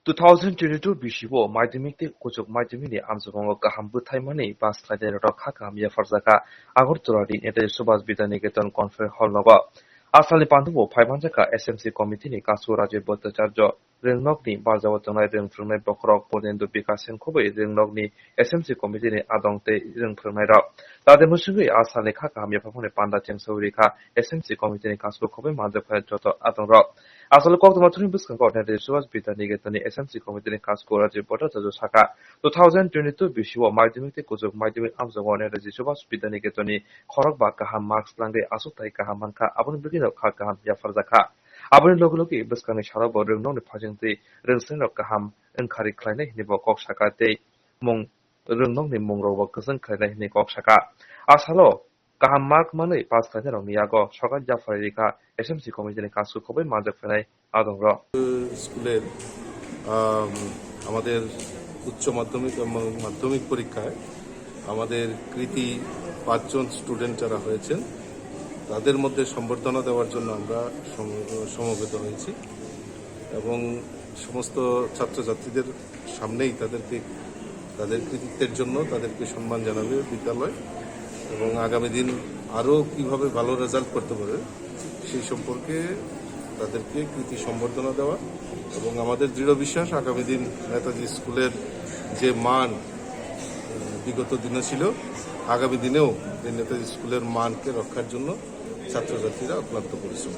2022 bisibo maidimikti kuchuk maidimini amsukongo kaham buthaimani bas thaide rokha kaham yafarzaka Agartala-ni Netaji Subhas Bidyaniketan Conference Hall nogo asali pandubo phaimanjaka SMC committee ni kasu Rajiv Bhattacharya Ringnokni barjawa tongnai rengfrungnai bokrok Purnendu Bikas Senkhobai Ringnokni SMC committee ni adongte rengfrungnai rok tade musungui asali kha kaham yaphapone panda chengsauri kha SMC committee ni kasu khobai manjakha joto adong rok asal koktoma tuni biskango Netaji Subhas Bidyaniketan SMC committee ni kasu Rajiv Bhattacharya saka 2022 bisibo maidimikti kuchuk maidimik amsukongo Netaji Subhas Bidyaniketan ni khorokba kaham marks langdai asuktai kaham mankha aboni bigino kha kaham yafarzaka aboni logi biskani sharabo ringnokni phajingti ringsringrok kaham engkhari khlainai hinibo kok saka tei mung ringnokni mungrokbo kwchung khlainai hini kok saka asalo kaham mark manui pass khlainai yago sarkar jafari kha SMC committee ni kasu khobai manjak phainai adongrok স্কুলের আমাদের উচ্চ মাধ্যমিক এবং মাধ্যমিক পরীক্ষায় আমাদের কৃতি 5 জন student যারা হয়েছেন তাদের মধ্যে সম্বর্ধনা দেওয়ার জন্য আমরা সমবেত হয়েছি এবং সমস্ত ছাত্রছাত্রীদের সামনেই তাদের কৃতিত্বের জন্য তাদেরকে সম্মান জানাবে বিদ্যালয় এবং আগামী দিন আরও কিভাবে ভালো রেজাল্ট করতে পারে সেই সম্পর্কে তাদেরকে কৃতি সম্বর্ধনা দেওয়া এবং আমাদের দৃঢ় বিশ্বাস আগামী দিন নেতাজি স্কুলের যে মান বিগত দিনে ছিল আগামী দিনেও এই নেতাজি স্কুলের মানকে রক্ষার জন্য ছাত্রছাত্রীরা অক্লান্ত পরিশ্রম